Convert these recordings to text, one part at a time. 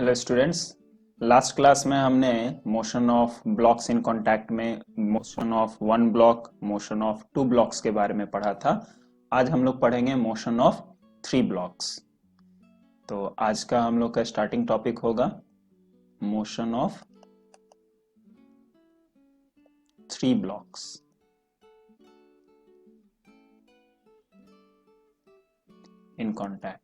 Hello students. Last class में हमने motion of blocks in contact में motion of one block, motion of two blocks के बारे में पढ़ा था। आज हम लोग पढ़ेंगे मोशन ऑफ थ्री ब्लॉक्स। तो आज का हम लोग का स्टार्टिंग टॉपिक होगा motion of three blocks in contact.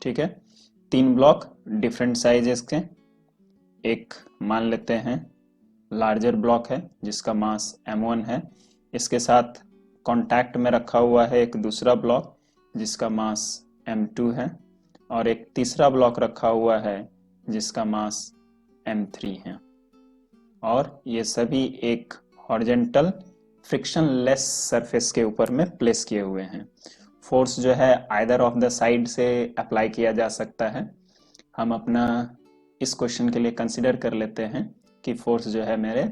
ठीक है, तीन ब्लॉक डिफरेंट साइजेस के। एक मान लेते हैं लार्जर ब्लॉक है जिसका मास m1 है। इसके साथ कांटेक्ट में रखा हुआ है एक दूसरा ब्लॉक जिसका मास m2 है, और एक तीसरा ब्लॉक रखा हुआ है जिसका मास m3 है। और ये सभी एक हॉरिजॉन्टल फ्रिक्शनलेस सरफेस के ऊपर में प्लेस किए हुए हैं। फोर्स जो है आइदर ऑफ द साइड से अप्लाई किया जा सकता है। हम अपना इस क्वेश्चन के लिए कंसिडर कर लेते हैं कि फोर्स जो है मेरे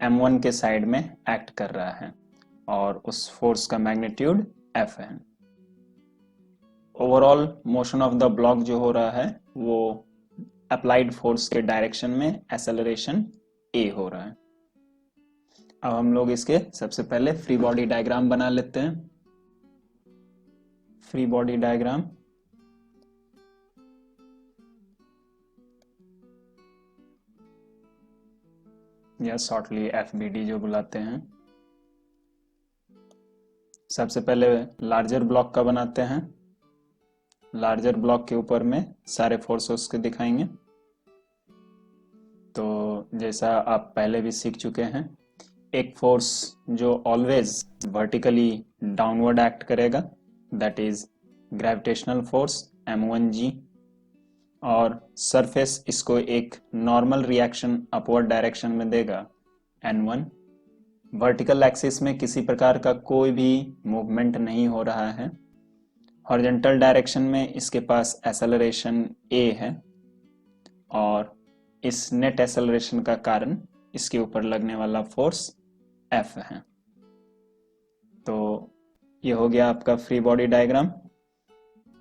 m1 के साइड में एक्ट कर रहा है और उस फोर्स का मैग्नीट्यूड F है। Overall motion of the block जो हो रहा है वो अप्लाइड फोर्स के डायरेक्शन में एक्सेलरेशन A हो रहा है। अब हम लोग इसके सबसे पहले फ्री बॉडी डायग्राम बना लेते हैं। फ्री बॉडी डायग्राम या शॉर्टली FBD जो बुलाते हैं। सबसे पहले लार्जर ब्लॉक का बनाते हैं। लार्जर ब्लॉक के ऊपर में सारे फोर्सेस के दिखाएंगे। तो जैसा आप पहले भी सीख चुके हैं, एक फोर्स जो ऑलवेज वर्टिकली डाउनवर्ड एक्ट करेगा that is gravitational force m1g, और सरफेस इसको एक नॉर्मल रिएक्शन अपवर्ड डायरेक्शन में देगा n1। वर्टिकल एक्सिस में किसी प्रकार का कोई भी मूवमेंट नहीं हो रहा है। हॉरिजॉन्टल डायरेक्शन में इसके पास एक्सेलरेशन a है, और इस नेट एक्सेलरेशन का कारण इसके ऊपर लगने वाला फोर्स F है। तो ये हो गया आपका फ्री बॉडी डायग्राम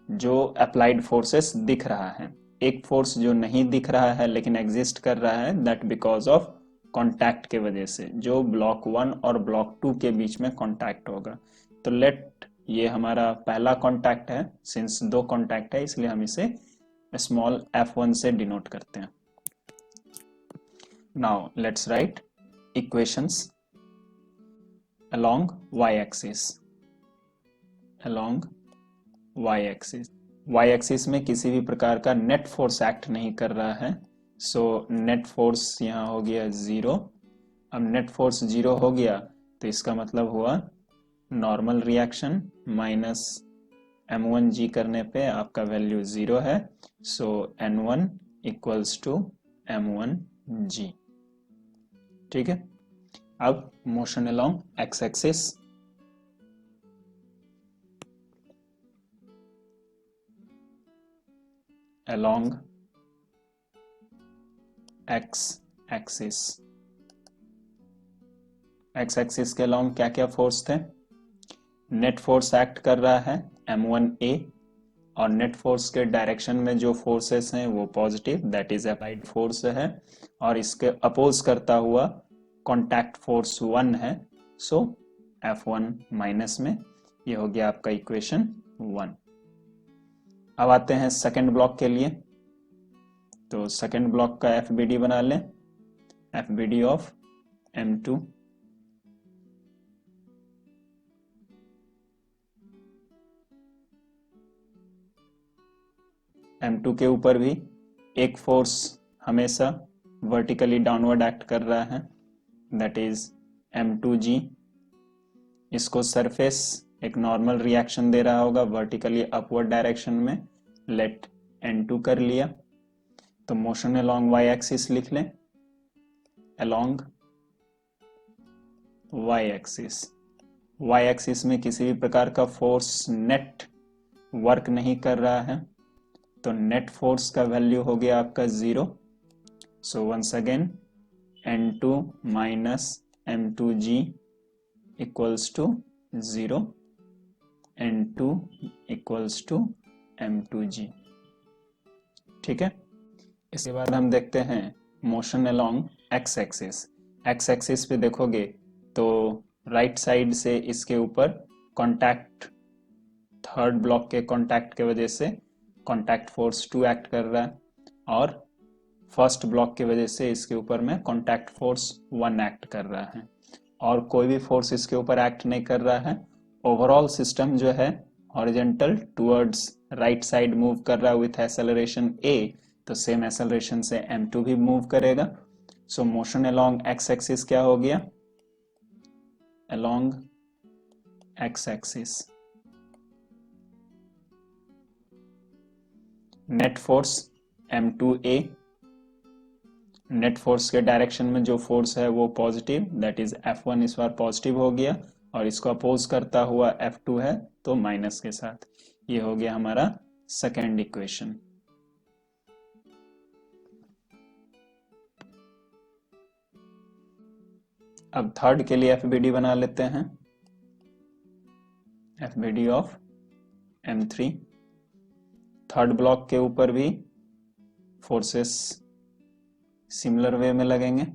जो अप्लाइड फोर्सेस दिख रहा है। एक फोर्स जो नहीं दिख रहा है लेकिन एग्जिस्ट कर रहा है, दैट बिकॉज ऑफ कांटेक्ट के वजह से, जो ब्लॉक 1 और ब्लॉक 2 के बीच में कांटेक्ट होगा। तो लेट ये हमारा पहला कांटेक्ट है, सिंस दो कांटेक्ट है इसलिए हम इसे स्मॉल f1 से डिनोट करते हैं। Now let's write equations along y-axis। along y-axis, y-axis में किसी भी प्रकार का नेट फोर्स एक्ट नहीं कर रहा है, सो नेट फोर्स यहाँ हो गया 0। अब नेट फोर्स 0 हो गया तो इसका मतलब हुआ नॉर्मल रिएक्शन माइनस m1g करने पे आपका वैल्यू 0 है, सो n1 इक्वल्स टू m1g। ठीक है, अब motion along X axis. Along X axis, X axis के अलोंग क्या क्या फोर्स थे? नेट फोर्स एक्ट कर रहा है m1a, और नेट फोर्स के डायरेक्शन में जो फोर्सेस हैं वो positive, that is applied force है, और इसके अपोज करता हुआ कॉन्टैक्ट फोर्स 1 है, सो F1 माइनस में। ये हो गया आपका इक्वेशन 1। अब आते हैं सेकंड ब्लॉक के लिए। तो सेकंड ब्लॉक का FBD बना लें। FBD of m2। m2 के ऊपर भी एक फोर्स हमेशा वर्टिकली डाउनवर्ड एक्ट कर रहा है, दैट इज m2g। इसको सरफेस एक नॉर्मल रिएक्शन दे रहा होगा वर्टिकली अपवर्ड डायरेक्शन में, लेट n2 कर लिया। तो मोशन अलोंग y एक्सिस लिख लें। Along y axis, y axis में किसी भी प्रकार का फोर्स नेट वर्क नहीं कर रहा है, तो नेट फोर्स का वैल्यू हो गया आपका 0। So once again n2 minus m2g equals to 0, n2 equals to m2g। ठीक है, इसके बाद हम देखते हैं motion along X axis. X axis पे देखोगे तो राइट साइड से इसके ऊपर कॉन्टैक्ट, थर्ड ब्लॉक के कॉन्टैक्ट के वजह से कॉन्टैक्ट फोर्स 2 एक्ट कर रहा है, और फर्स्ट ब्लॉक की वजह से इसके ऊपर में कॉन्टैक्ट फोर्स 1 एक्ट कर रहा है, और कोई भी फोर्स इसके ऊपर एक्ट नहीं कर रहा है। ओवरऑल सिस्टम जो है horizontal towards right side move कर रहा है विथ एक्सेलरेशन a, तो सेम एक्सेलरेशन से m2 भी मूव करेगा। सो मोशन अलोंग एक्स एक्सिस क्या हो गया, along X axis net force m2a, net force के डायरेक्शन में जो फोर्स है वो पॉजिटिव, दैट इज F1 इस बार पॉजिटिव हो गया, और इसको अपोज करता हुआ F2 है तो माइनस के साथ। ये हो गया हमारा सेकेंड इक्वेशन। अब थर्ड के लिए FBD बना लेते हैं, FBD of M3। Third block के ऊपर भी फोर्सेस सिमिलर वे में लगेंगे।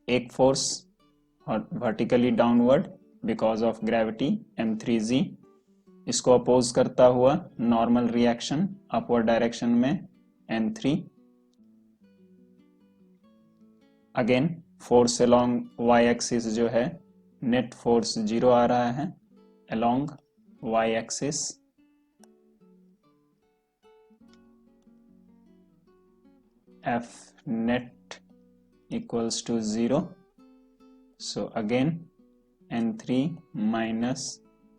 एक force vertically downward because of gravity m3g, इसको अपोज करता हुआ नॉर्मल रिएक्शन अपवर्ड डायरेक्शन में m3। Again force along y axis जो है नेट फोर्स 0 आ रहा है along y axis, F net equals to 0. So again N3 minus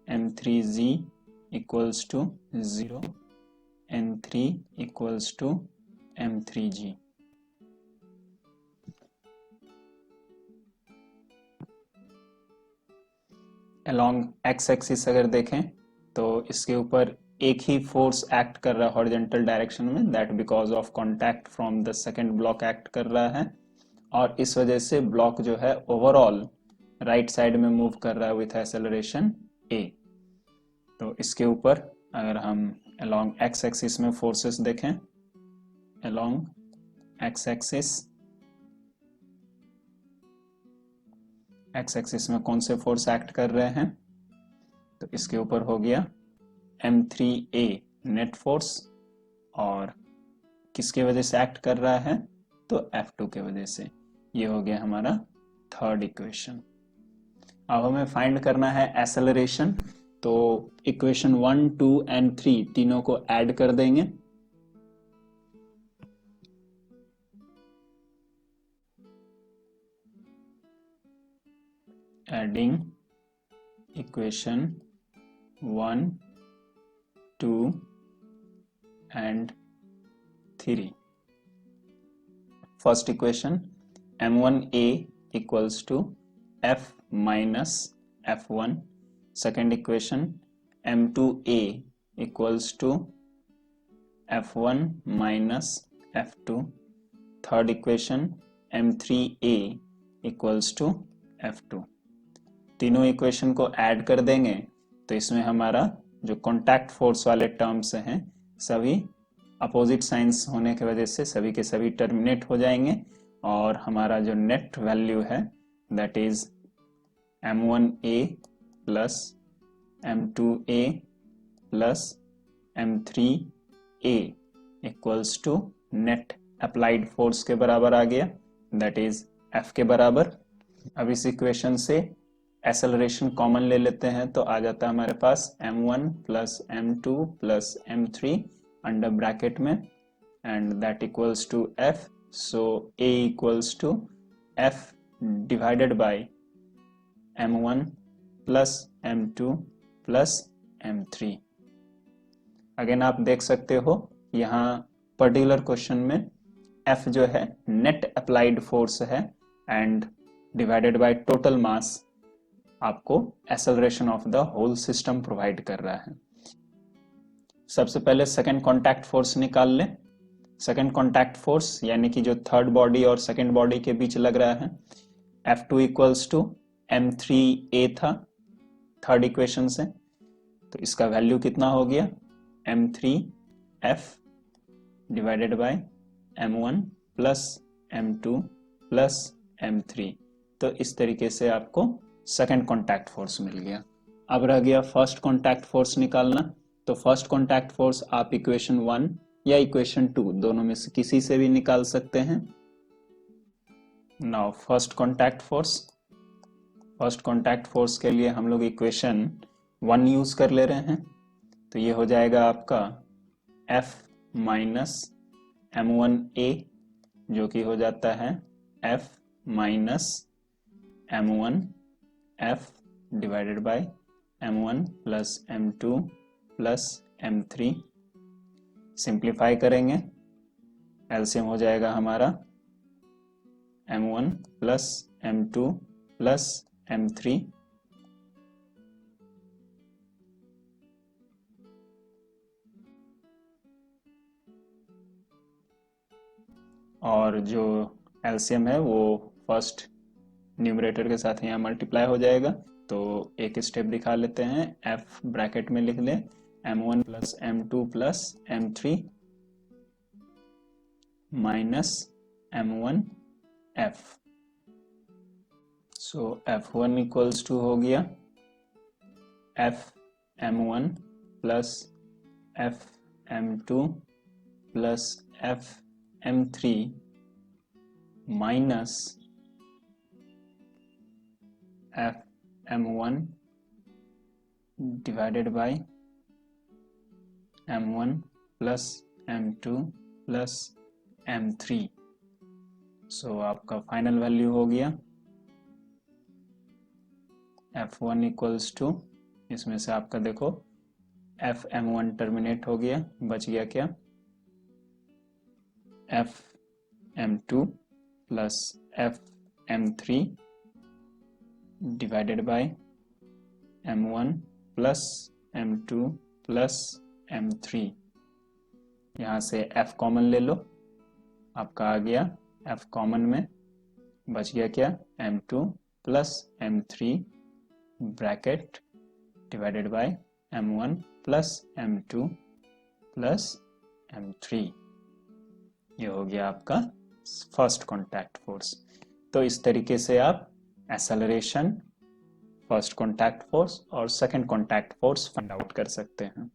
M3z equals to 0. N3 equals to M3g. Along x axis अगर देखें तो इसके ऊपर एक ही फोर्स एक्ट कर रहा है हॉरिजॉन्टल डायरेक्शन में, that because of contact from the second block act कर रहा है, और इस वजह से ब्लॉक जो है ओवरऑल राइट साइड में मूव कर रहा है विथ एक्सेलरेशन a। तो इसके ऊपर अगर हम अलोंग एक्स एक्सिस में फोर्सेस देखें, अलोंग एक्स एक्सिस में कौन से फोर्स एक्ट कर रहे हैं, तो इसके ऊपर हो गया M3a नेट फोर्स, और किसके वजह से एक्ट कर रहा है, तो F2 के वजह से। ये हो गया हमारा थर्ड इक्वेशन। अब हमें फाइंड करना है एक्सेलरेशन, तो इक्वेशन 1, 2 एंड 3 तीनों को ऐड कर देंगे। Adding equation 1, 2 and 3. First equation m1a equals to f minus f1. Second equation m2a equals to f1 minus f2. Third equation m3a equals to f2. तीनों इक्वेशन को add कर देंगे तो इसमें हमारा जो कॉन्टैक्ट फोर्स वाले टर्म्स हैं सभी अपोजिट साइंस होने की वजह से सभी के सभी टर्मिनेट हो जाएंगे, और हमारा जो नेट वैल्यू है that is m1a plus m2a plus m3a equals to net applied force के बराबर आ गया, दैट इज f के बराबर। अब इस इक्वेशन से एक्सेलरेशन कॉमन ले लेते हैं तो आ जाता है हमारे पास m1 plus m2 plus m3 under bracket में, and that equals to f। So a equals to f divided by m1 plus m2 plus m3। Again आप देख सकते हो यहाँ पर्टिकुलर क्वेश्चन में f जो है नेट अप्लाइड फोर्स है and divided by total mass आपको acceleration of the whole system provide कर रहा है। सबसे पहले सेकंड कांटेक्ट फोर्स निकाल ले। सेकंड कांटेक्ट फोर्स यानी कि जो थर्ड बॉडी और सेकंड बॉडी के बीच लग रहा है, F2 इक्वल्स टू m3a था थर्ड इक्वेशन से, तो इसका वैल्यू कितना हो गया m3f divided by m1 plus m2 plus m3। तो इस तरीके से आपको सेकेंड कॉन्टैक्ट फोर्स मिल गया। अब रह गया फर्स्ट कॉन्टैक्ट फोर्स निकालना। तो फर्स्ट कॉन्टैक्ट फोर्स आप इक्वेशन 1 या इक्वेशन 2 दोनों में से किसी से भी निकाल सकते हैं। नाउ फर्स्ट कॉन्टैक्ट फोर्स के लिए हम लोग इक्वेशन 1 यूज कर ले रहे हैं। तो ये हो जाएगा आपका F माइनस m1a जो कि हो जाता है F minus m1f divided by m1 plus m2 plus m3। Simplify करेंगे, एलसीएम हो जाएगा हमारा m1 plus m2 plus m3 और जो एलसीएम है वो फर्स्ट न्यूमरेटर के साथ यहाँ मल्टीप्लाई हो जाएगा। तो एक स्टेप दिखा लेते हैं, f ब्रैकेट में लिख लें m1 plus m2 plus m3 minus m1f। So f1 equals to हो गया f m1 plus f m2 plus f m3 minus f m1 divided by m1 plus m2 plus m3। So आपका final value हो गया f1 equals to, इसमें से आपका देखो f m1 terminate हो गया, बच गया क्या f m2 plus f m3 divided by m1 plus m2 plus m3। यहाँ से f कॉमन ले लो, आपका आ गया f कॉमन में, बच गया क्या m2 plus m3 bracket divided by m1 plus m2 plus m3। ये हो गया आपका फर्स्ट कॉन्टैक्ट फोर्स। तो इस तरीके से आप एक्सेलरेशन, फर्स्ट कॉन्टैक्ट फोर्स और second contact force find out कर सकते हैं।